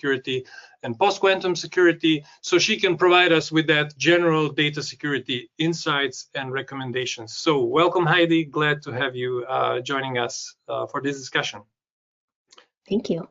security and post-quantum security, so she can provide us with that general data security insights and recommendations. So welcome, Heidi. Glad to have you joining us for this discussion. Thank you.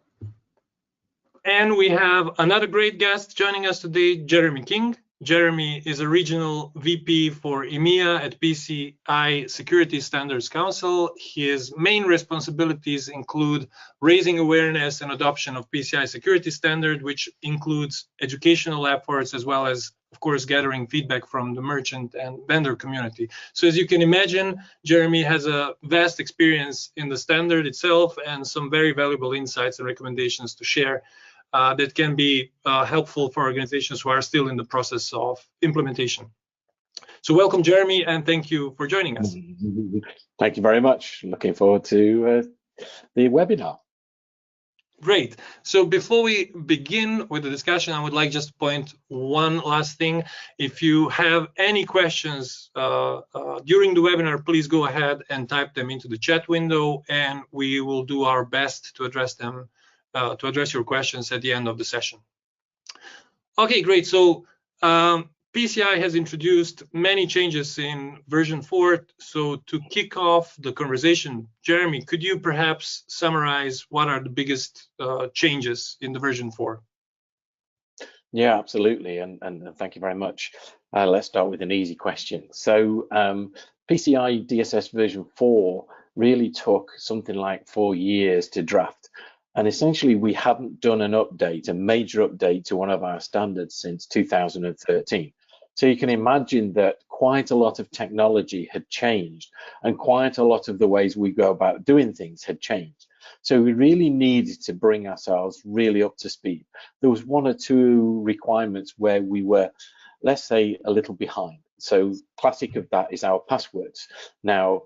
And we have another great guest joining us today, Jeremy King. Jeremy is a regional VP for EMEA at PCI Security Standards Council. His main responsibilities include raising awareness and adoption of PCI security standard, which includes educational efforts, as well as, of course, gathering feedback from the merchant and vendor community. So as you can imagine, Jeremy has a vast experience in the standard itself and some very valuable insights and recommendations to share that can be helpful for organizations who are still in the process of implementation. So welcome, Jeremy, and thank you for joining us. Thank you very much. Looking forward to the webinar. Great. So before we begin with the discussion, I would like just to point one last thing. If you have any questions during the webinar, please go ahead and type them into the chat window, and we will do our best to address them, to address your questions at the end of the session. Okay, great. So PCI has introduced many changes in version 4. So to kick off the conversation, Jeremy, could you perhaps summarize what are the biggest changes in the version 4? Yeah, absolutely. And thank you very much. Let's start with an easy question. So PCI DSS version 4 really took something like 4 years to draft. And essentially, we hadn't done an update, a major update to one of our standards since 2013. So you can imagine that quite a lot of technology had changed and quite a lot of the ways we go about doing things had changed. So we really needed to bring ourselves really up to speed. There was 1 or 2 requirements where we were, let's say, a little behind. So classic of that is our passwords. Now,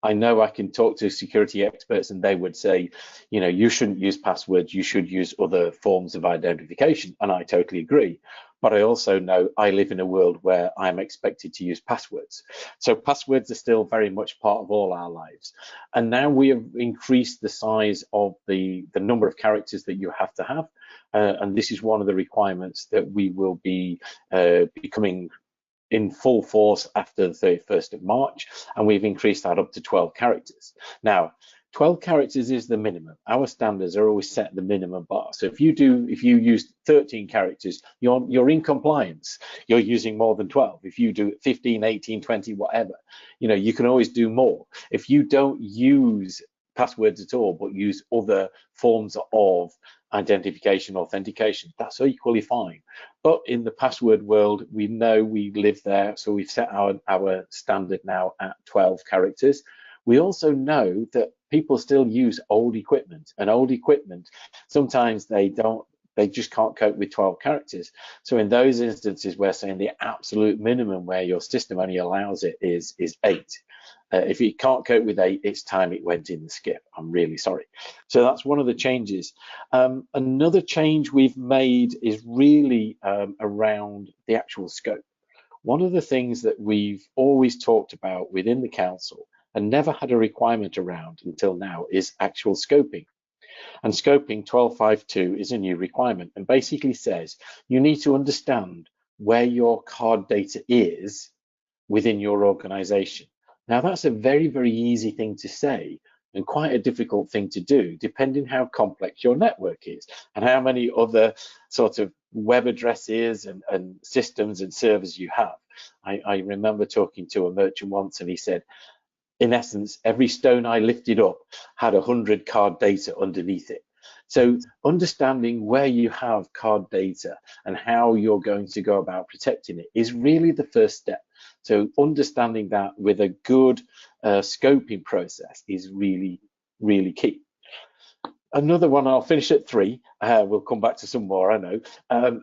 I know I can talk to security experts and they would say, you know, you shouldn't use passwords, you should use other forms of identification. And I totally agree. But I also know I live in a world where I'm expected to use passwords. So passwords are still very much part of all our lives. And now we have increased the size of the number of characters that you have to have. And this is one of the requirements that we will be becoming in full force after the 31st of March, and we've increased that up to 12 characters. Now, 12 characters is the minimum. Our standards are always set the minimum bar. So if you use 13 characters, you're in compliance. You're using more than 12. If you do 15, 18, 20, whatever, you know, you can always do more. If you don't use passwords at all, but use other forms of identification, authentication, that's equally fine. But in the password world, we know we live there, so we've set our standard now at 12 characters. We also know that people still use old equipment, and old equipment, sometimes they just can't cope with 12 characters. So in those instances, we're saying the absolute minimum where your system only allows it is 8. If it can't cope with 8, it's time it went in the skip. I'm really sorry. So that's one of the changes. Another change we've made is really around the actual scope. One of the things that we've always talked about within the council and never had a requirement around until now is actual scoping. And scoping 12.5.2 is a new requirement and basically says you need to understand where your card data is within your organization. Now, that's a very, very easy thing to say and quite a difficult thing to do, depending how complex your network is and how many other sort of web addresses and systems and servers you have. I remember talking to a merchant once and he said, in essence, every stone I lifted up had 100 card data underneath it. So understanding where you have card data and how you're going to go about protecting it is really the first step. So understanding that with a good scoping process is really, really key. Another one, I'll finish at 3, we'll come back to some more, I know,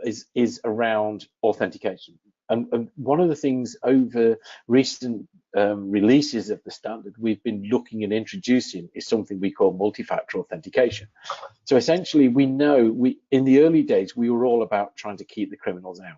is around authentication. And one of the things over recent releases of the standard we've been looking at introducing is something we call multi-factor authentication. So essentially, we know in the early days, we were all about trying to keep the criminals out.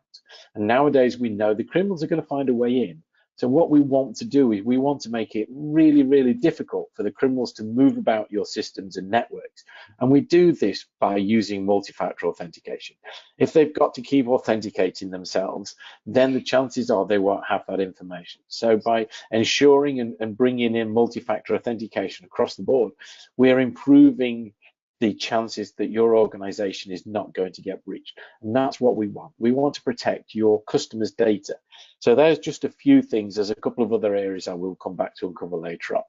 And nowadays, we know the criminals are going to find a way in. So what we want to do is we want to make it really, really difficult for the criminals to move about your systems and networks. And we do this by using multi-factor authentication. If they've got to keep authenticating themselves, then the chances are they won't have that information. So by ensuring and bringing in multi-factor authentication across the board, we're improving the chances that your organization is not going to get breached. And that's what we want. We want to protect your customers' data. So there's just a few things. There's a couple of other areas I will come back to and cover later on.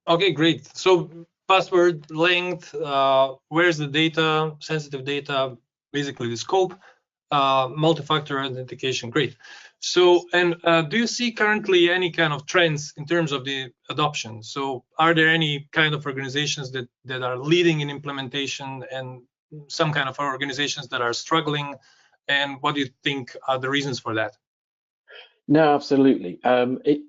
Okay, great. So password length, where's the data, sensitive data, basically the scope, multi-factor authentication, great. So, and do you see currently any kind of trends in terms of the adoption? So are there any kind of organizations that are leading in implementation and some kind of organizations that are struggling? And what do you think are the reasons for that? No, absolutely.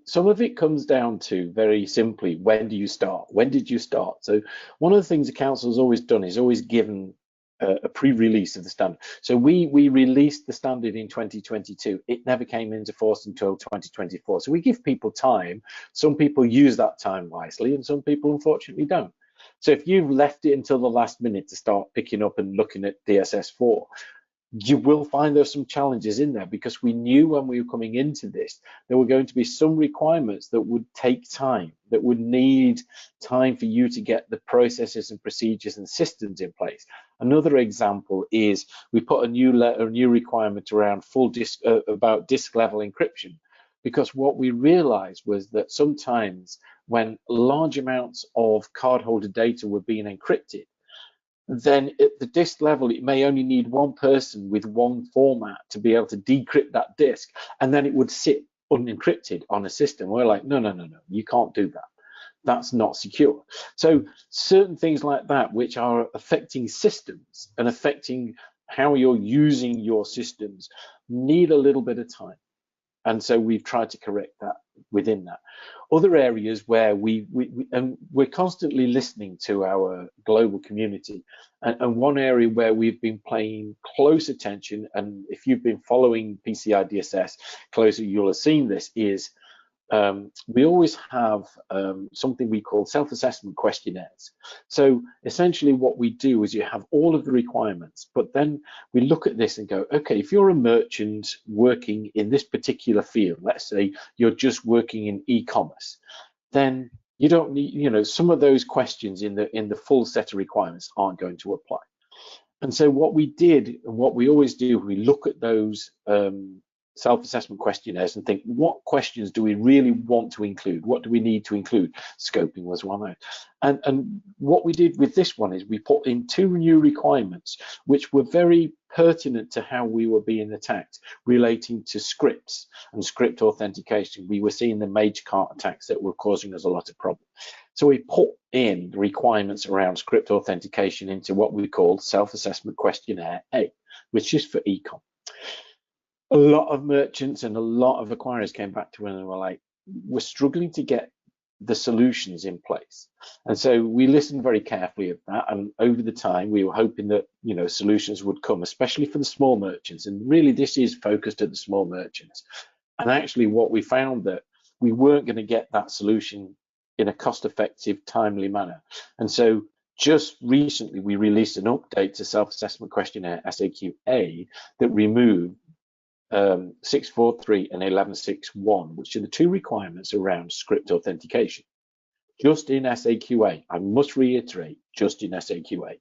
Some of it comes down to very simply, when do you start? When did you start? So one of the things the council has always done is always given a pre-release of the standard. So we released the standard in 2022. It never came into force until 2024. So we give people time. Some people use that time wisely, and some people unfortunately don't. So if you've left it until the last minute to start picking up and looking at DSS 4, you will find there's some challenges in there, because we knew when we were coming into this, there were going to be some requirements that would take time, that would need time for you to get the processes and procedures and systems in place. Another example is we put a new requirement around full disk, about disk level encryption, because what we realized was that sometimes when large amounts of cardholder data were being encrypted, then at the disk level, it may only need one person with one format to be able to decrypt that disk, and then it would sit unencrypted on a system. We're like, no, you can't do that. That's not secure. So certain things like that, which are affecting systems and affecting how you're using your systems, need a little bit of time. And so we've tried to correct that within that. Other areas where we're constantly listening to our global community, and one area where we've been paying close attention, and if you've been following PCI DSS closer, you'll have seen this, is we always have something we call self-assessment questionnaires. So essentially what we do is you have all of the requirements, but then we look at this and go, okay, if you're a merchant working in this particular field, let's say you're just working in e-commerce, then you don't need, some of those questions in the full set of requirements aren't going to apply. And so what we did, and what we always do, we look at those self-assessment questionnaires and think, what questions do we really want to include? What do we need to include? Scoping was one. And what we did with this one is we put in 2 new requirements, which were very pertinent to how we were being attacked, relating to scripts and script authentication. We were seeing the major cart attacks that were causing us a lot of problems. So we put in the requirements around script authentication into what we call self-assessment questionnaire A, which is for e-com. A lot of merchants and a lot of acquirers came back to us and were like, we're struggling to get the solutions in place. And so we listened very carefully at that, and over the time we were hoping that solutions would come, especially for the small merchants. And really this is focused at the small merchants. And actually what we found, that we weren't going to get that solution in a cost-effective, timely manner. And so just recently we released an update to self-assessment questionnaire SAQ-A that removed 643 and 1161, which are the 2 requirements around script authentication, just in SAQ-A. I must reiterate, just in SAQ-A.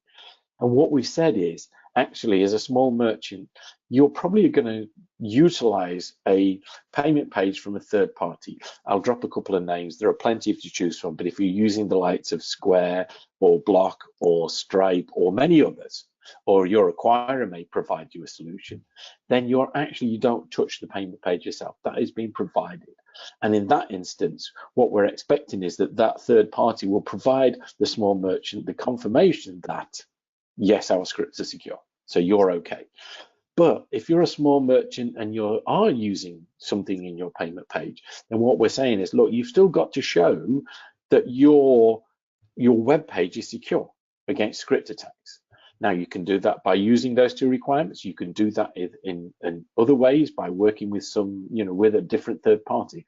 And what we've said is, actually, as a small merchant, you're probably going to utilize a payment page from a third party. I'll drop a couple of names. There are plenty to choose from, but if you're using the likes of Square or Block or Stripe or many others, or your acquirer may provide you a solution, then you don't touch the payment page yourself. That is being provided. And in that instance, what we're expecting is that third party will provide the small merchant the confirmation that, yes, our scripts are secure, so you're okay. But if you're a small merchant and you are using something in your payment page, then what we're saying is, look, you've still got to show that your web page is secure against script attacks. Now, you can do that by using those two requirements. You can do that in other ways by working with with a different third party.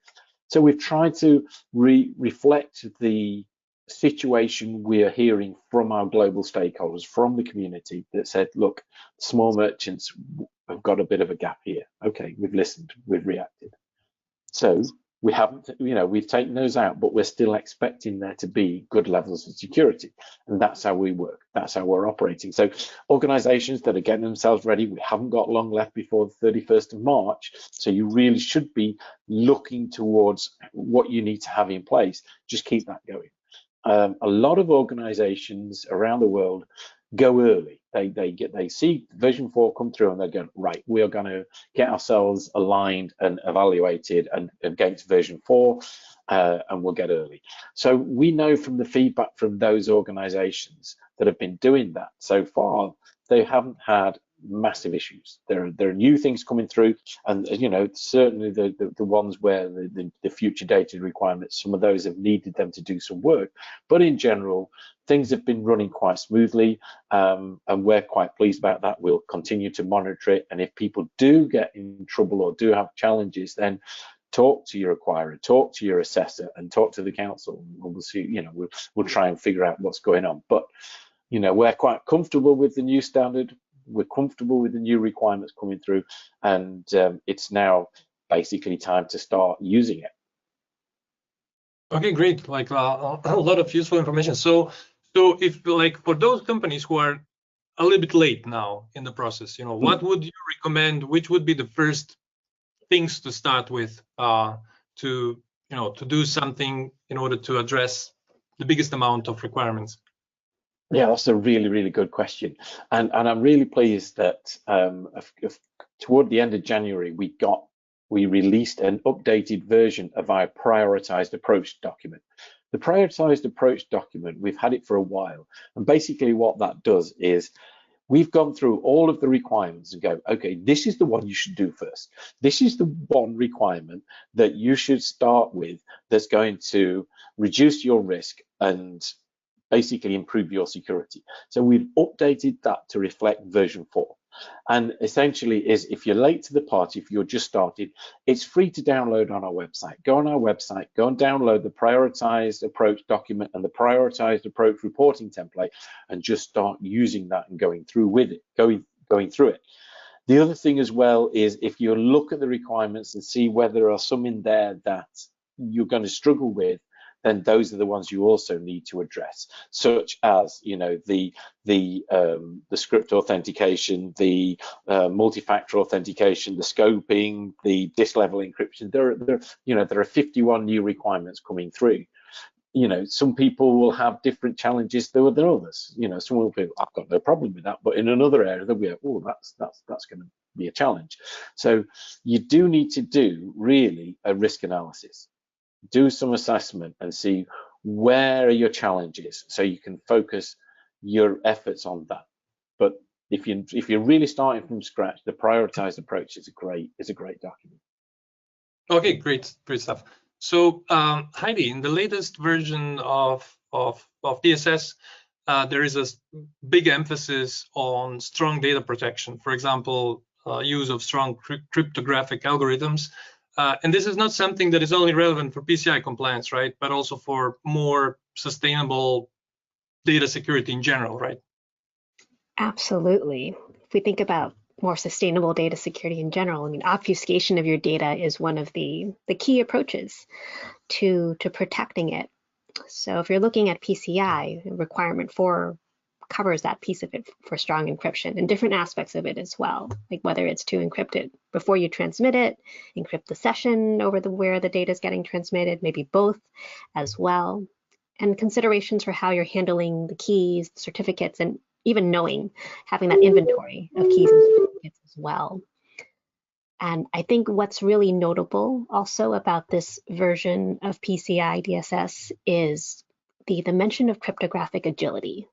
So we've tried to reflect the situation we are hearing from our global stakeholders, from the community, that said, look, small merchants have got a bit of a gap here. Okay, we've listened, we've reacted. So we haven't, we've taken those out, but we're still expecting there to be good levels of security. And that's how we work. That's how we're operating. So organizations that are getting themselves ready, we haven't got long left before the 31st of March. So you really should be looking towards what you need to have in place. Just keep that going. A lot of organizations around the world go early. They see version 4 come through and they go, right, we are going to get ourselves aligned and evaluated and against version 4, and we'll get early. So we know from the feedback from those organizations that have been doing that so far, they haven't had massive issues. There are new things coming through, and certainly the ones where the future dated requirements, some of those have needed them to do some work, but in general things have been running quite smoothly, and we're quite pleased about that. We'll continue to monitor it, and if people do get in trouble or do have challenges, then talk to your acquirer, talk to your assessor, and talk to the council, and we'll see. We'll try and figure out what's going on. But we're quite comfortable with the new standard. We're comfortable with the new requirements coming through, and it's now basically time to start using it. Okay, great. Like a lot of useful information. So if for those companies who are a little bit late now in the process, what would you recommend? Which would be the first things to start with to do something in order to address the biggest amount of requirements? Yeah, that's a really, really good question. And I'm really pleased that toward the end of January, we released an updated version of our prioritized approach document. The prioritized approach document, we've had it for a while. And basically what that does is we've gone through all of the requirements and go, okay, this is the one you should do first. This is the one requirement that you should start with that's going to reduce your risk and basically improve your security. So we've updated that to reflect version 4. And essentially is, if you're late to the party, if you're just started, it's free to download on our website. Go on our website, go and download the prioritized approach document and the prioritized approach reporting template, and just start using that and going through with it, going through it. The other thing as well is, if you look at the requirements and see whether there are some in there that you're going to struggle with, then those are the ones you also need to address, such as the script authentication, the multi-factor authentication, the scoping, the disk level encryption. There are 51 new requirements coming through. Some people will have different challenges than others. Some will be, I've got no problem with that, but in another area they'll be like, oh, that's going to be a challenge. So you do need to do really a risk analysis. Do some assessment and see where are your challenges, so you can focus your efforts on that. But if you're really starting from scratch, the prioritized approach is a great document. Okay, great stuff. So Heidi, in the latest version of DSS, there is a big emphasis on strong data protection. For example, use of strong cryptographic algorithms. And this is not something that is only relevant for PCI compliance, right? But also for more sustainable data security in general, right? Absolutely. If we think about more sustainable data security in general, I mean, obfuscation of your data is one of the key approaches to protecting it. So if you're looking at PCI, requirement 4 covers that piece of it for strong encryption and different aspects of it as well, like whether it's to encrypt it before you transmit it, encrypt the session over where the data is getting transmitted, maybe both as well, and considerations for how you're handling the keys, certificates, and even having that inventory of keys and certificates as well. And I think what's really notable also about this version of PCI DSS is the mention of cryptographic agility.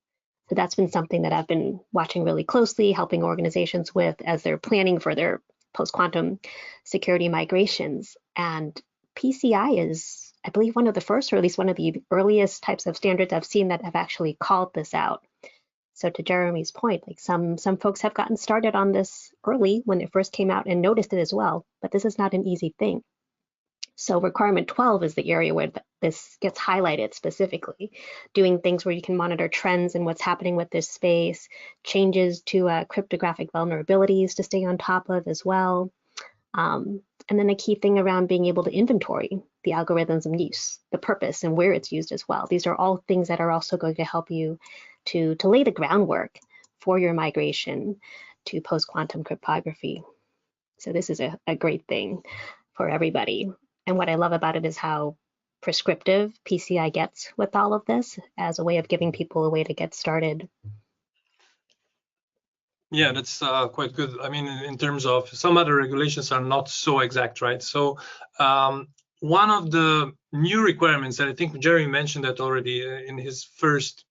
So that's been something that I've been watching really closely, helping organizations with as they're planning for their post-quantum security migrations. And PCI is, I believe, one of the first, or at least one of the earliest types of standards I've seen that have actually called this out. So to Jeremy's point, like some folks have gotten started on this early when it first came out and noticed it as well, but this is not an easy thing. So requirement 12 is the area where this gets highlighted specifically, doing things where you can monitor trends and what's happening with this space, changes to cryptographic vulnerabilities to stay on top of as well. And then a key thing around being able to inventory the algorithms in use, the purpose and where it's used as well. These are all things that are also going to help you to lay the groundwork for your migration to post-quantum cryptography. So this is a great thing for everybody. And what I love about it is how prescriptive PCI gets with all of this as a way of giving people a way to get started. Yeah, that's quite good. I mean, in terms of some other regulations are not so exact, right? So one of the new requirements, and I think Jeremy mentioned that already in his first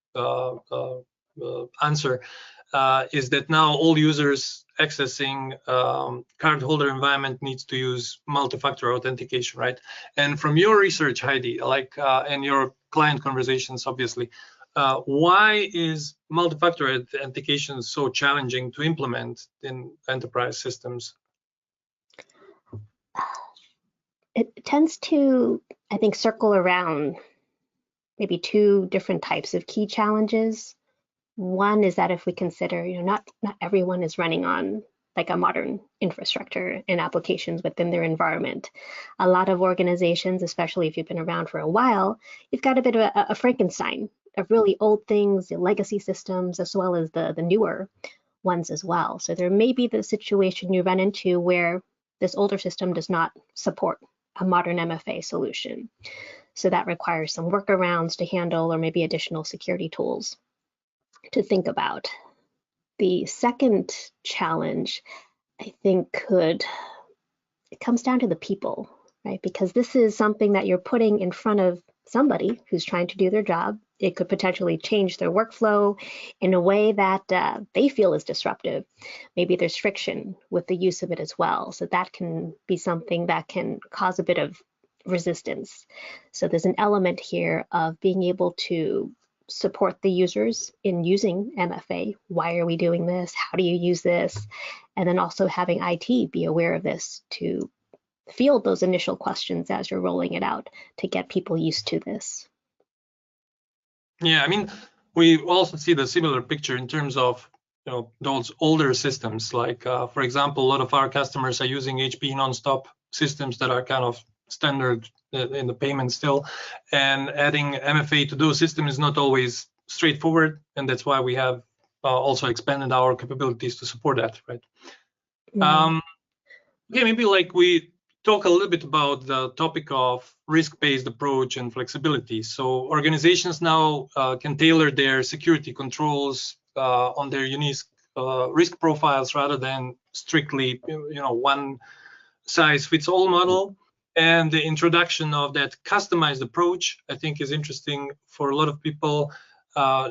answer, is that now all users accessing cardholder environment needs to use multi-factor authentication, right? And from your research, Heidi, like and your client conversations, obviously, why is multi-factor authentication so challenging to implement in enterprise systems? It tends to, I think, circle around maybe two different types of key challenges. One is that if we consider, not everyone is running on like a modern infrastructure and applications within their environment. A lot of organizations, especially if you've been around for a while, you've got a bit of a Frankenstein of really old things, the legacy systems, as well as the newer ones as well. So there may be the situation you run into where this older system does not support a modern MFA solution. So that requires some workarounds to handle or maybe additional security tools to think about. The second challenge, I think, it comes down to the people, right? Because this is something that you're putting in front of somebody who's trying to do their job. It could potentially change their workflow in a way that they feel is disruptive. Maybe there's friction with the use of it as well. So that can be something that can cause a bit of resistance. So there's an element here of being able to support the users in using MFA. Why are we doing this? How do you use this? And then also having IT be aware of this to field those initial questions as you're rolling it out to get people used to this. Yeah, I mean, we also see the similar picture in terms of those older systems. Like, for example, a lot of our customers are using HP non-stop systems that are kind of standard in the payment still, and adding MFA to those systems is not always straightforward, and that's why we have also expanded our capabilities to support that, right? Mm-hmm. Okay, maybe like we talk a little bit about the topic of risk-based approach and flexibility. So organizations now can tailor their security controls on their unique risk profiles rather than strictly, one size fits all model. And the introduction of that customized approach, I think, is interesting for a lot of people.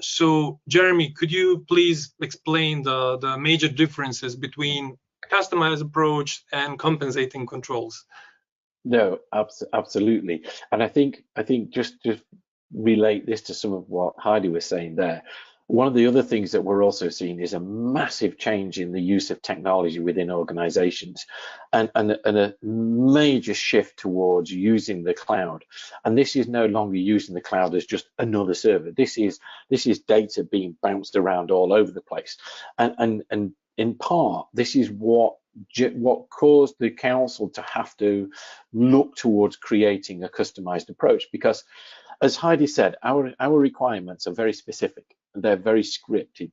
So, Jeremy, could you please explain the major differences between customized approach and compensating controls? No, absolutely. And I think just to relate this to some of what Heidi was saying there, one of the other things that we're also seeing is a massive change in the use of technology within organizations and a major shift towards using the cloud. And this is no longer using the cloud as just another server. This is data being bounced around all over the place. And in part, this is what caused the council to have to look towards creating a customized approach, because as Heidi said, our requirements are very specific. They're very scripted,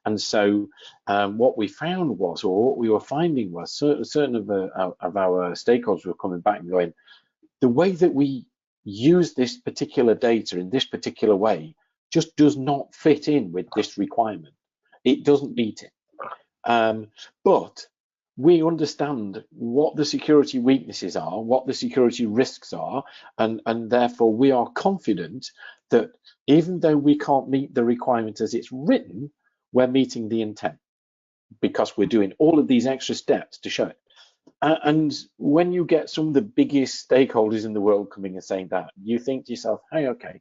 and so what we found was, or what we were finding was, certain of our stakeholders were coming back and going, the way that we use this particular data in this particular way just does not fit in with this requirement. It doesn't meet it. But we understand what the security weaknesses are, what the security risks are, and therefore we are confident that even though we can't meet the requirement as it's written, we're meeting the intent because we're doing all of these extra steps to show it. And when you get some of the biggest stakeholders in the world coming and saying that, you think to yourself, hey, okay,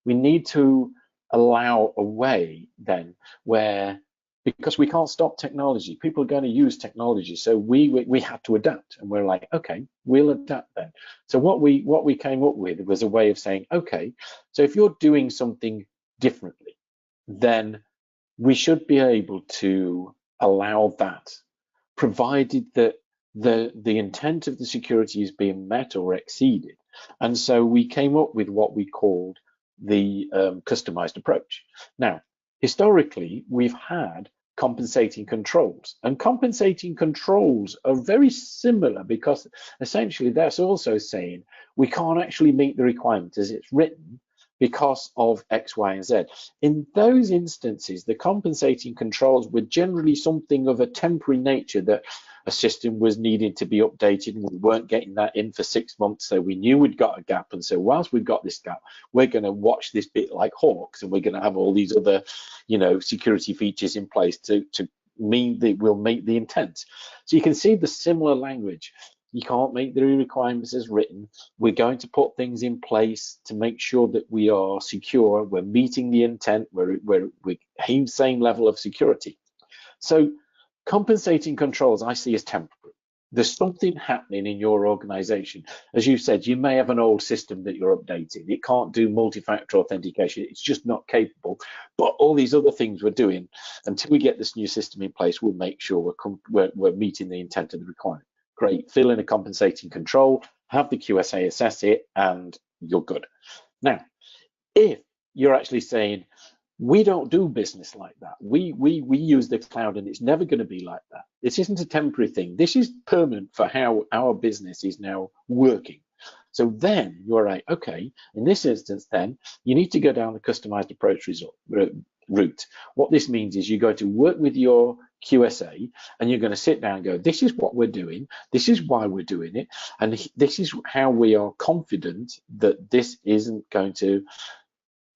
we need to allow a way then where, because we can't stop technology, people are going to use technology, so we had to adapt, and we're like, okay, we'll adapt then. So what we came up with was a way of saying, okay, so if you're doing something differently, then we should be able to allow that, provided that the intent of the security is being met or exceeded. And so we came up with what we called the customized approach. Now, historically, we've had compensating controls, and compensating controls are very similar, because essentially that's also saying we can't actually meet the requirement as it's written because of X, Y, and Z. In those instances, the compensating controls were generally something of a temporary nature, that a system was needing to be updated and we weren't getting that in for 6 months, so we knew we'd got a gap, and so whilst we've got this gap, we're going to watch this bit like hawks, and we're going to have all these other, you know, security features in place to mean that we'll meet the intent. So you can see the similar language. You can't meet the requirements as written. We're going to put things in place to make sure that we are secure, we're meeting the intent, we're the same level of security. So compensating controls I see as temporary. There's something happening in your organization. As you said, you may have an old system that you're updating. It can't do multi-factor authentication. It's just not capable. But all these other things we're doing, until we get this new system in place, we'll make sure we're meeting the intent of the requirement. Great, fill in a compensating control, have the QSA assess it, and you're good. Now, if you're actually saying, we don't do business like that, we use the cloud and it's never going to be like that, this isn't a temporary thing, this is permanent for how our business is now working. So then you're right, okay, in this instance then, you need to go down the customized approach route. What this means is you're going to work with your QSA and you're going to sit down and go, this is what we're doing, this is why we're doing it, and this is how we are confident that this isn't going to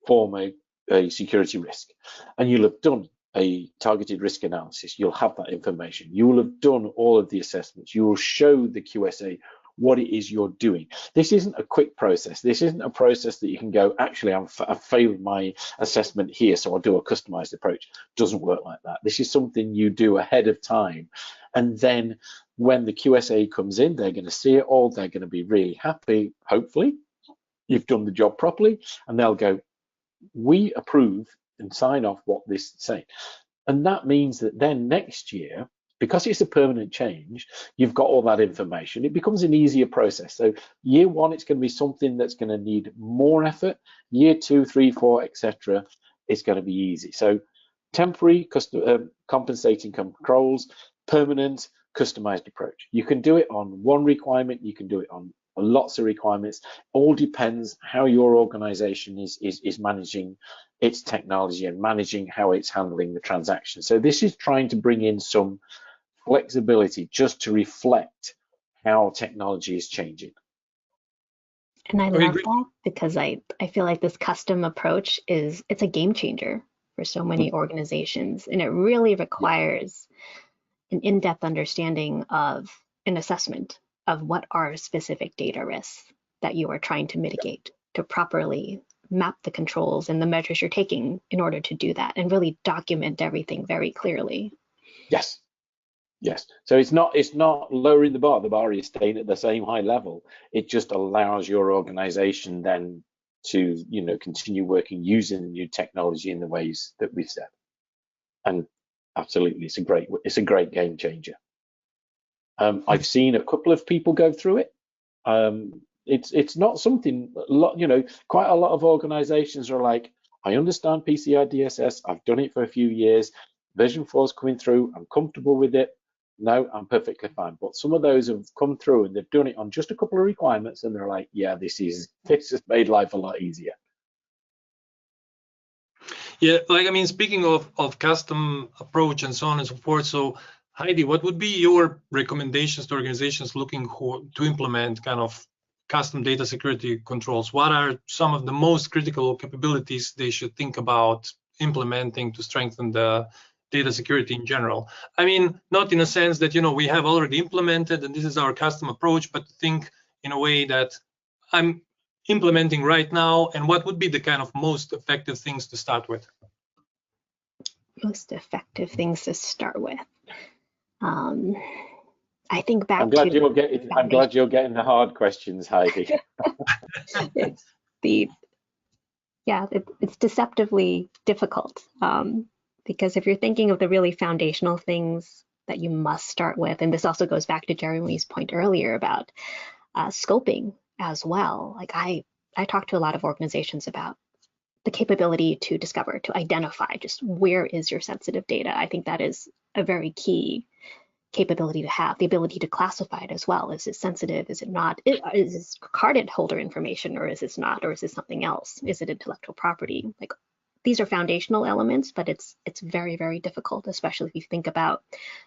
form a security risk. And you'll have done a targeted risk analysis, you'll have that information, you will have done all of the assessments, you will show the QSA what it is you're doing. This isn't a quick process. This isn't a process that you can go, actually, I've failed my assessment here, so I'll do a customized approach. Doesn't work like that. This is something you do ahead of time. And then when the QSA comes in, they're going to see it all. They're going to be really happy, hopefully. You've done the job properly, and they'll go, we approve and sign off what this is saying. And that means that then next year, because it's a permanent change, you've got all that information. It becomes an easier process. So year one, it's going to be something that's going to need more effort. Year 2, 3, 4, etc., it's going to be easy. So temporary compensating controls, permanent customized approach. You can do it on one requirement. You can do it on lots of requirements. All depends how your organization is managing its technology and managing how it's handling the transaction. So this is trying to bring in some flexibility just to reflect how technology is changing. And I love that, because I feel like this custom approach it's a game changer for so many organizations, and it really requires an in-depth understanding of an assessment of what are specific data risks that you are trying to mitigate, to properly map the controls and the measures you're taking in order to do that, and really document everything very clearly. Yes. Yes, so it's not lowering the bar is staying at the same high level. It just allows your organization then to, you know, continue working using the new technology in the ways that we've said. And absolutely, it's a great game changer. I've seen a couple of people go through it. It's not something, you know, quite a lot of organizations are like, I understand PCI DSS, I've done it for a few years, version 4 is coming through, I'm comfortable with it. No, I'm perfectly fine. But some of those have come through and they've done it on just a couple of requirements, and they're like, yeah, this has made life a lot easier. Yeah, like, I mean, speaking of custom approach and so on and so forth, so Heidi, what would be your recommendations to organizations looking to implement kind of custom data security controls? What are some of the most critical capabilities they should think about implementing to strengthen the data security in general? I mean, not in a sense that, you know, we have already implemented and this is our custom approach, but think in a way that I'm implementing right now, and what would be the kind of most effective things to start with? Most effective things to start with. I think back I'm glad to you're getting. I'm glad you're getting the hard questions, Heidi. It's deceptively difficult, because if you're thinking of the really foundational things that you must start with, and this also goes back to Jeremy's point earlier about scoping as well. Like I talk to a lot of organizations about the capability to discover, to identify just where is your sensitive data. I think that is a very key capability to have, the ability to classify it as well. Is it sensitive? Is it not? Is this carded holder information, or is this not? Or is this something else? Is it intellectual property? Like, these are foundational elements, but it's very, very difficult, especially if you think about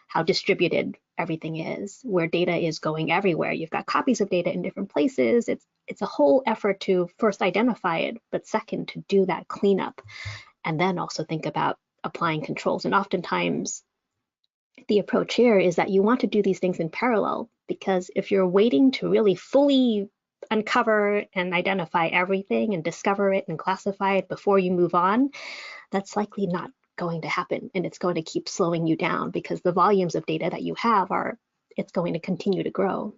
how distributed everything is, where data is going everywhere. You've got copies of data in different places. It's a whole effort to first identify it, but second, to do that cleanup, and then also think about applying controls. And oftentimes, the approach here is that you want to do these things in parallel, because if you're waiting to really fully uncover and identify everything and discover it and classify it before you move on, that's likely not going to happen, and it's going to keep slowing you down because the volumes of data that you have it's going to continue to grow.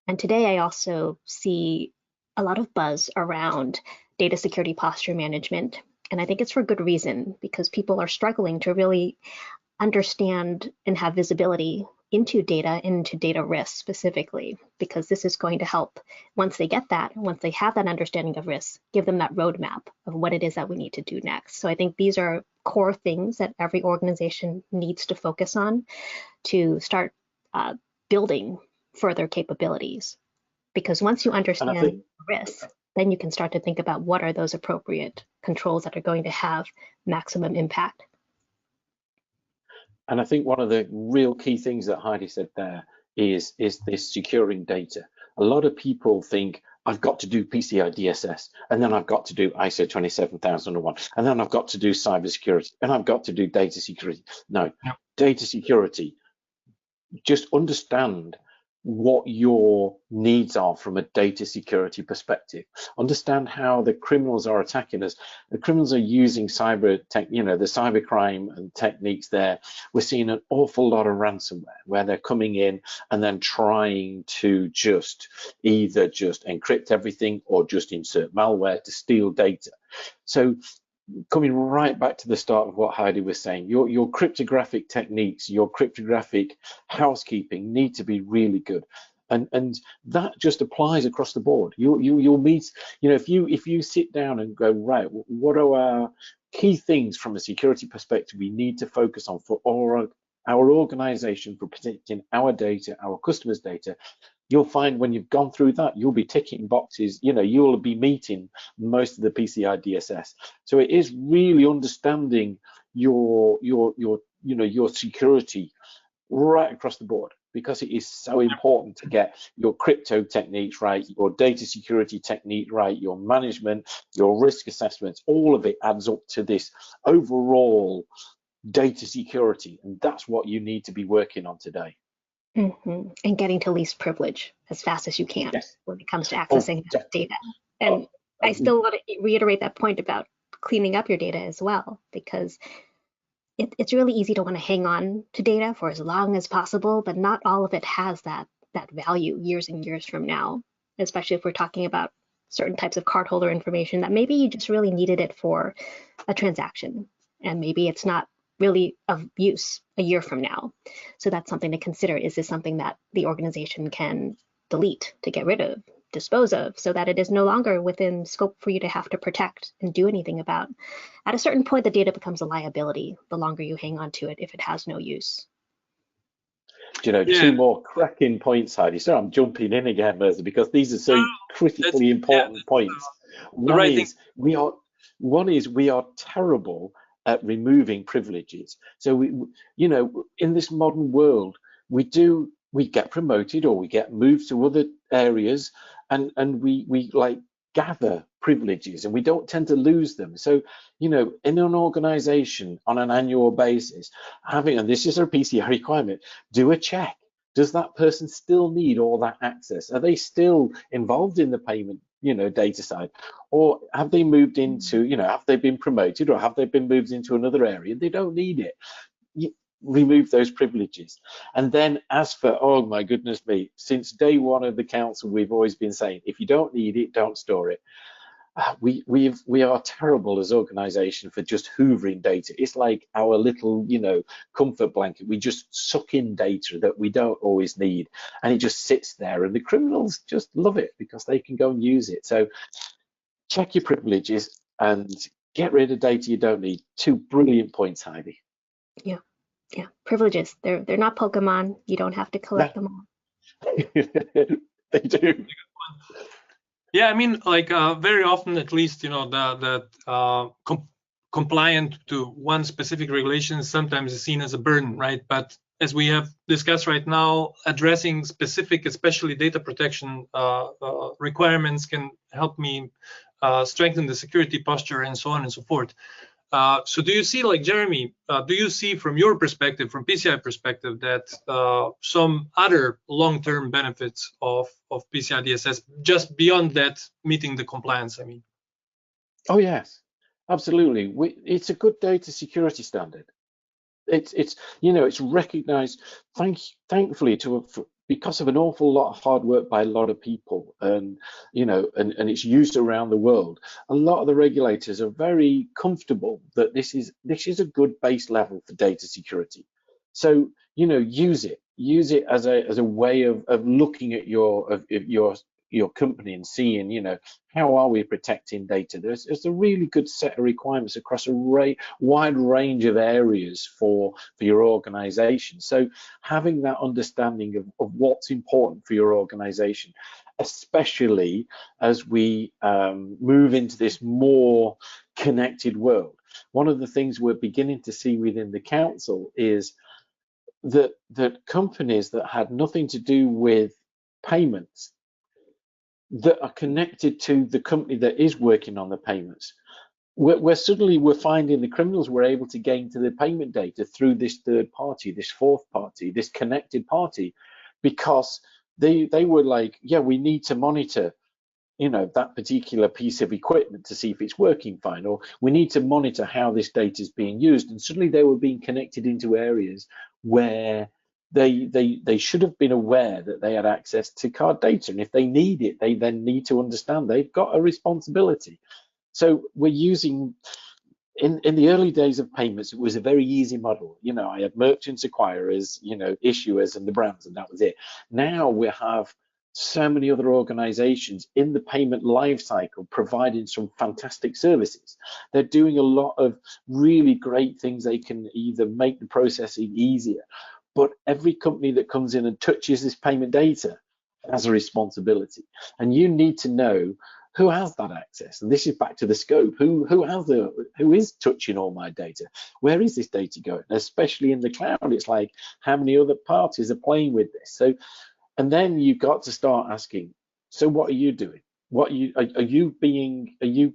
And today I also see a lot of buzz around data security posture management, and I think it's for good reason, because people are struggling to really understand and have visibility into data and into data risk specifically, because this is going to help, once they have that understanding of risk, give them that roadmap of what it is that we need to do next. So I think these are core things that every organization needs to focus on to start building further capabilities. Because once you understand risk, then you can start to think about what are those appropriate controls that are going to have maximum impact. And I think one of the real key things that Heidi said there is this securing data. A lot of people think, I've got to do PCI DSS, and then I've got to do ISO 27001, and then I've got to do cybersecurity, and I've got to do data security. No, data security, just understand what your needs are from a data security perspective. Understand how the criminals are attacking us. The criminals are using cyber tech, the cybercrime and techniques there. We're seeing an awful lot of ransomware where they're coming in and then trying to either just encrypt everything or just insert malware to steal data. So coming right back to the start of what Heidi was saying, your cryptographic techniques, your cryptographic housekeeping need to be really good, and that just applies across the board. You'll meet, if you sit down and go, right, what are our key things from a security perspective we need to focus on for our organization, for protecting our data, our customers' data. You'll find when you've gone through that, you'll be ticking boxes. You'll be meeting most of the PCI DSS. So it is really understanding your security right across the board, because it is so important to get your crypto techniques right, your data security technique right, your management, your risk assessments. All of it adds up to this overall data security, and that's what you need to be working on today. Mm-hmm. And getting to least privilege as fast as you can when it comes to accessing data. And I still want to reiterate that point about cleaning up your data as well, because it's really easy to want to hang on to data for as long as possible, but not all of it has that value years and years from now, especially if we're talking about certain types of cardholder information that maybe you just really needed it for a transaction, and maybe it's not really of use a year from now. So that's something to consider. Is this something that the organization can delete, to get rid of, dispose of, so that it is no longer within scope for you to have to protect and do anything about? At a certain point, the data becomes a liability the longer you hang on to it if it has no use. Two more cracking points, Heidi. So I'm jumping in again, Mercer, because these are so critically important points. One is we are terrible at removing privileges. So we in this modern world, we get promoted or we get moved to other areas, and we like gather privileges, and we don't tend to lose them. So in an organization on an annual basis, and this is a PCI requirement, do a check. Does that person still need all that access? Are they still involved in the payment data side, or have they moved into, have they been promoted, or have they been moved into another area? They don't need it. You remove those privileges. And then as for, oh my goodness me, since day one of the council, we've always been saying, if you don't need it, don't store it. We are terrible as organization for just hoovering data. It's like our little, comfort blanket. We just suck in data that we don't always need, and it just sits there, and the criminals just love it because they can go and use it. So check your privileges and get rid of data you don't need. Two brilliant points, Heidi. Yeah. Privileges. They're not Pokemon. You don't have to collect them all. They do. Yeah, I mean, like very often, at least, compliant to one specific regulation sometimes is seen as a burden, right? But as we have discussed right now, addressing specific, especially data protection requirements can help me strengthen the security posture and so on and so forth. So do you see, like Jeremy, do you see from your perspective, from PCI perspective, that some other long-term benefits of PCI DSS just beyond that meeting the compliance, I mean? Oh yes, absolutely. It's a good data security standard. It's recognized, thankfully, because of an awful lot of hard work by a lot of people, and and it's used around the world. A lot of the regulators are very comfortable that this is a good base level for data security. So use it as a way of looking at your company and seeing how are we protecting data. There's a really good set of requirements across a wide range of areas for your organization. So having that understanding of what's important for your organization, especially as we move into this more connected world. One of the things we're beginning to see within the council is that companies that had nothing to do with payments, that are connected to the company that is working on the payments, where suddenly we're finding the criminals were able to gain to the payment data through this third party, this fourth party, this connected party, because they were like, yeah, we need to monitor that particular piece of equipment to see if it's working fine, or we need to monitor how this data is being used. And suddenly they were being connected into areas where they should have been aware that they had access to card data, and if they need it, they then need to understand they've got a responsibility. So we're using, in the early days of payments, it was a very easy model. I had merchants, acquirers, issuers, and the brands, and that was it. Now we have so many other organizations in the payment life cycle providing some fantastic services. They're doing a lot of really great things. They can either make the processing easier, but every company that comes in and touches this payment data has a responsibility, and you need to know who has that access. And this is back to the scope. Who is touching all my data? Where is this data going? Especially in the cloud, it's like, how many other parties are playing with this? So, and then you've got to start asking, so what are you doing? Are you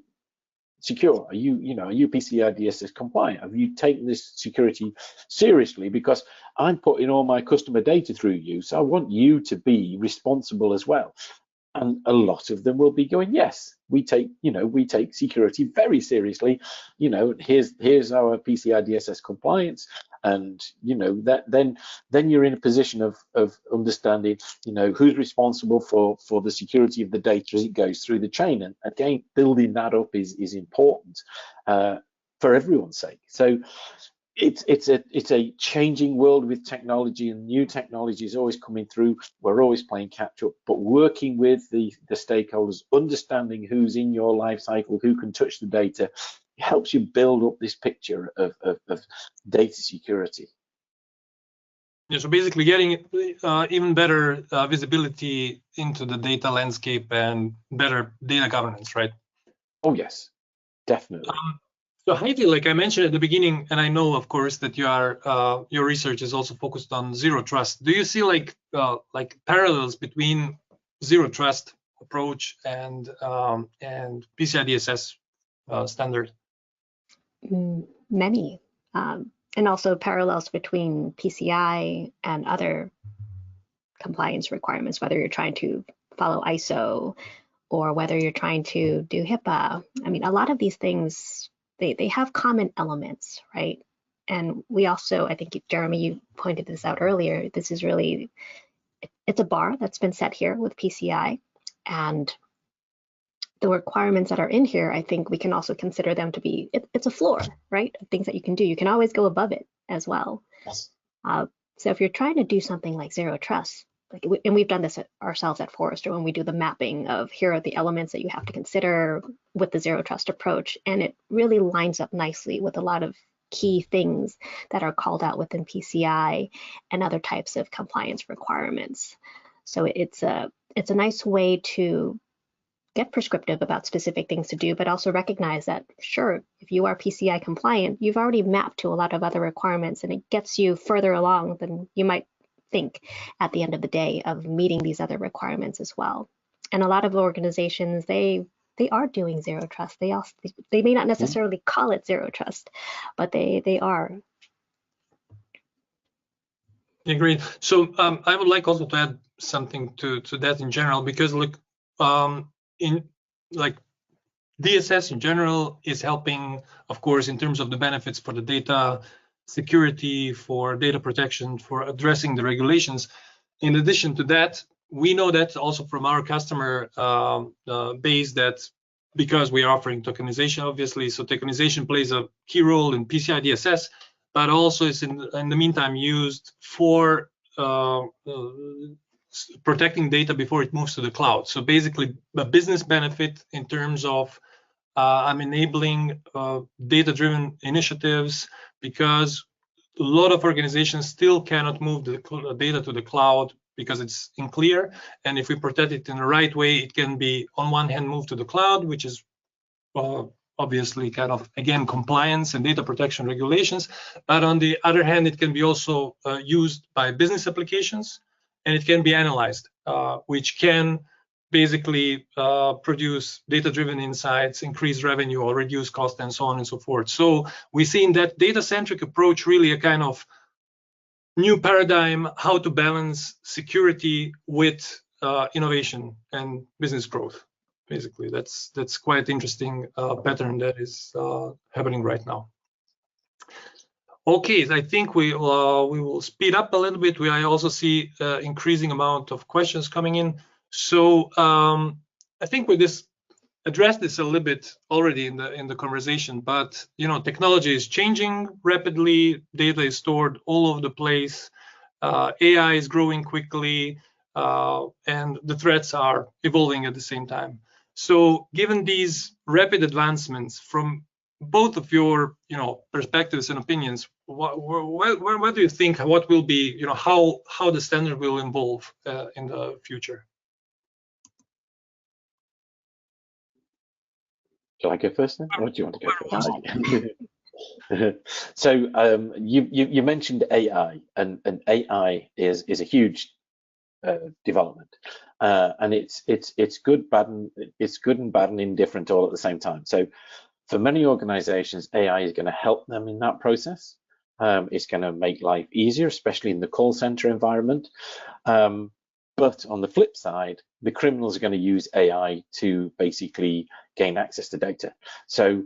secure? Are you PCI DSS compliant? Have you taken this security seriously? Because I'm putting all my customer data through you, so I want you to be responsible as well. And a lot of them will be going, yes, we take security very seriously. Here's our PCI DSS compliance, and that then you're in a position of understanding, who's responsible for the security of the data as it goes through the chain. And again, building that up is important for everyone's sake. So it's a changing world with technology, and new technology is always coming through. We're always playing catch up, but working with the stakeholders, understanding who's in your life cycle, who can touch the data, helps you build up this picture of data security. Yeah, so basically getting even better visibility into the data landscape and better data governance, right? Oh yes, definitely. So Heidi, like I mentioned at the beginning, and I know, of course, that your research is also focused on zero trust. Do you see like parallels between zero trust approach and PCI DSS standard? Many, and also parallels between PCI and other compliance requirements, whether you're trying to follow ISO or whether you're trying to do HIPAA. I mean, a lot of these things, they have common elements, right? And we also, I think, Jeremy, you pointed this out earlier, this is really, it's a bar that's been set here with PCI, and the requirements that are in here, I think we can also consider them to be, it's a floor, right? Things that you can do. You can always go above it as well. Yes. So if you're trying to do something like zero trust, and we've done this ourselves at Forrester when we do the mapping of here are the elements that you have to consider with the zero trust approach, and it really lines up nicely with a lot of key things that are called out within PCI and other types of compliance requirements. So it's a nice way to get prescriptive about specific things to do, but also recognize that, sure, if you are PCI compliant, you've already mapped to a lot of other requirements, and it gets you further along than you might think at the end of the day of meeting these other requirements as well. And a lot of organizations, they are doing zero trust. They may not necessarily call it zero trust, but they are. Agreed. So I would like also to add something to that in general, because look, in like DSS in general is helping, of course, in terms of the benefits for the data security, for data protection, for addressing the regulations. In addition to that, we know that also from our customer base that because we are offering tokenization, obviously, so tokenization plays a key role in PCI DSS, but also is in the meantime used for protecting data before it moves to the cloud. So basically, a business benefit in terms of I'm enabling data-driven initiatives, because a lot of organizations still cannot move the data to the cloud because it's unclear. And if we protect it in the right way, it can be on one hand moved to the cloud, which is obviously kind of, again, compliance and data protection regulations. But on the other hand, it can be also used by business applications, and it can be analyzed, which can basically produce data-driven insights, increase revenue or reduce cost, and so on and so forth. So we see in that data-centric approach really a kind of new paradigm how to balance security with innovation and business growth. Basically, that's quite interesting pattern that is happening right now. Okay, I think we will speed up a little bit. I also see increasing amount of questions coming in. So I think we addressed this a little bit already in the conversation, but technology is changing rapidly. Data is stored all over the place. AI is growing quickly, and the threats are evolving at the same time. So given these rapid advancements from both of your perspectives and opinions, what do you think? What will be how the standard will evolve in the future? Shall I go first then, or do you want to go first? So you mentioned AI, and AI is a huge development, and it's good, bad, and bad and indifferent all at the same time. So for many organizations, AI is going to help them in that process. It's going to make life easier, especially in the call center environment. But on the flip side, the criminals are going to use AI to basically gain access to data. So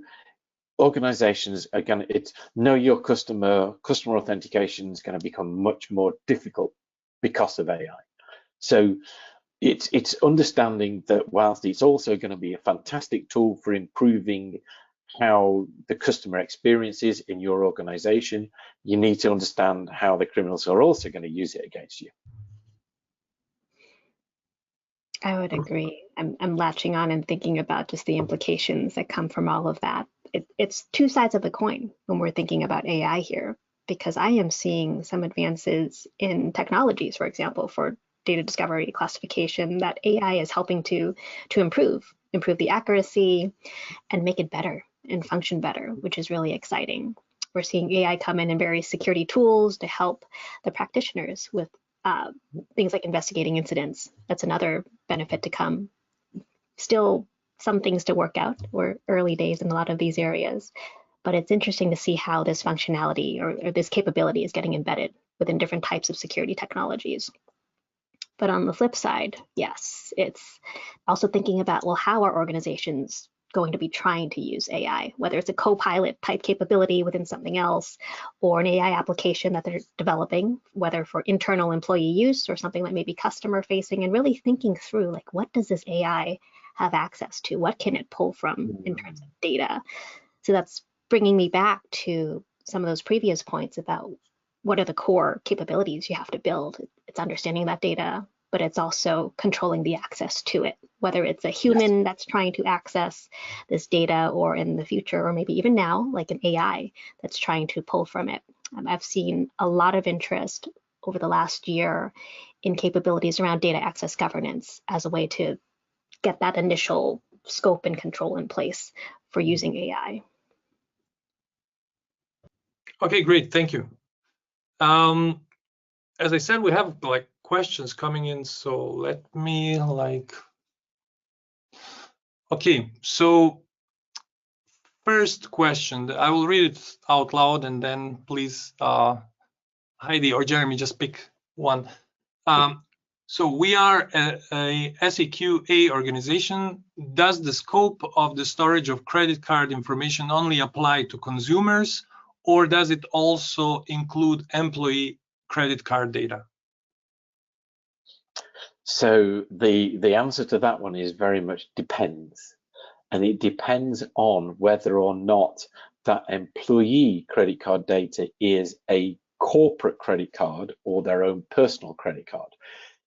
organizations are going to, know your customer authentication is going to become much more difficult because of AI. So it's understanding that whilst it's also going to be a fantastic tool for improving how the customer experience is in your organization, you need to understand how the criminals are also going to use it against you. I would agree. I'm latching on and thinking about just the implications that come from all of that. It's two sides of the coin when we're thinking about AI here, because I am seeing some advances in technologies, for example, for data discovery, classification, that AI is helping to improve the accuracy and make it better and function better, which is really exciting. We're seeing AI come in various security tools to help the practitioners with things like investigating incidents. That's another benefit to come. Still some things to work out. We're early days in a lot of these areas, but it's interesting to see how this functionality or this capability is getting embedded within different types of security technologies. But on the flip side, yes, it's also thinking about, well, how are organizations going to be trying to use AI, whether it's a co-pilot type capability within something else or an AI application that they're developing, whether for internal employee use or something that may be customer facing, and really thinking through, like, what does this AI have access to? What can it pull from in terms of data? So that's bringing me back to some of those previous points about what are the core capabilities you have to build. It's understanding that data, but it's also controlling the access to it, whether it's a human that's trying to access this data, or in the future, or maybe even now, like an AI that's trying to pull from it. I've seen a lot of interest over the last year in capabilities around data access governance as a way to get that initial scope and control in place for using AI. Okay, great, thank you. As I said, we have like questions coming in, so let me okay, so first question, I will read it out loud, and then please, Heidi or Jeremy, just pick one. So we are a SEQA organization. Does the scope of the storage of credit card information only apply to consumers, or does it also include employee credit card data? So the answer to that one is very much depends. And it depends on whether or not that employee credit card data is a corporate credit card or their own personal credit card.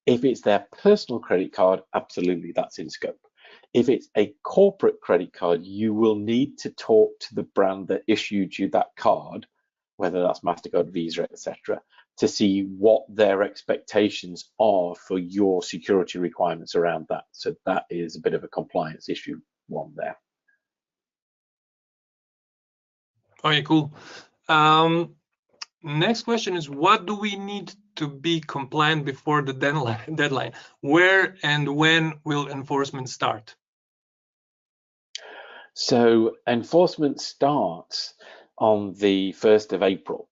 If it's their personal credit card, absolutely, that's in scope. If it's a corporate credit card, you will need to talk to the brand that issued you that card, whether that's MasterCard, Visa, etc., to see what their expectations are for your security requirements around that. So that is a bit of a compliance issue one there. Okay, cool. Next question is, what do we need to be compliant before the deadline? Where and when will enforcement start? So enforcement starts on the 1st of April,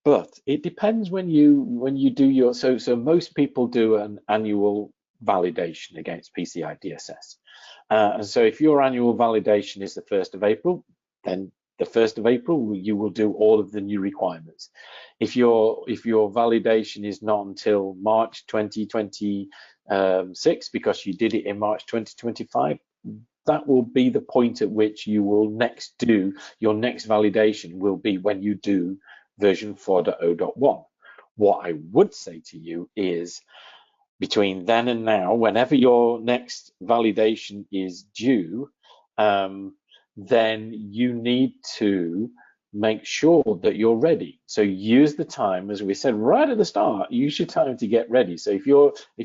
but it depends when you do your, so most people do an annual validation against PCI DSS. And so if your annual validation is the 1st of April, then the 1st of April, you will do all of the new requirements. If your validation is not until March 2026, because you did it in March 2025, that will be the point at which you will next do your next validation will be when you do version 4.0.1. What I would say to you is, between then and now, whenever your next validation is due, then you need to make sure that you're ready. So use the time, as we said right at the start, use your time to get ready. So if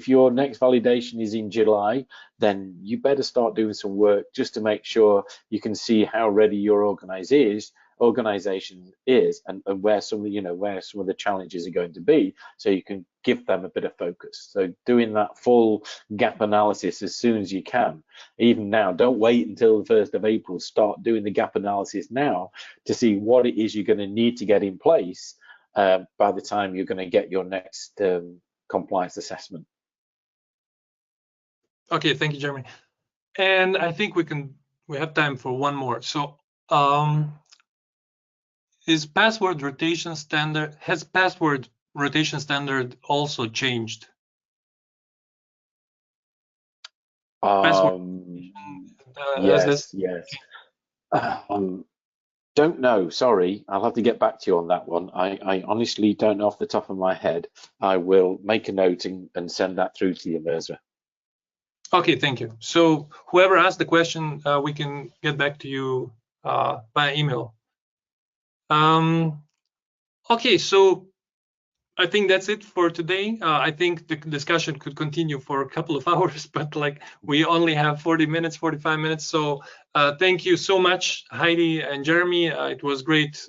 your next validation is in July, then you better start doing some work just to make sure you can see how ready your organization is and where some of the challenges are going to be, so you can give them a bit of focus. So doing that full gap analysis as soon as you can, even now. Don't wait until the 1st of April. Start doing the gap analysis now to see what it is you're going to need to get in place by the time you're going to get your next compliance assessment. Okay, thank you, Jeremy. And I think we have time for one more. So has password rotation standard also changed? Yes. Don't know, sorry, I'll have to get back to you on that one. I honestly don't know off the top of my head. I will make a note and send that through to you, Mirza. Okay, thank you. So whoever asked the question, we can get back to you by email. Okay, so I think that's it for today. I think the discussion could continue for a couple of hours, but like we only have 45 minutes. So thank you so much, Heidi and Jeremy. It was great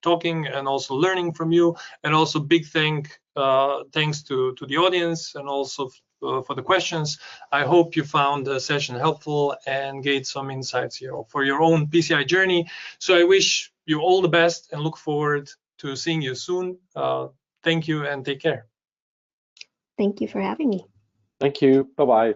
talking and also learning from you, and also big thanks to the audience and also for the questions. I hope you found the session helpful and gained some insights for your own PCI journey. So I wish you all the best and look forward to seeing you soon. Thank you and take care. Thank you for having me. Thank you. Bye-bye.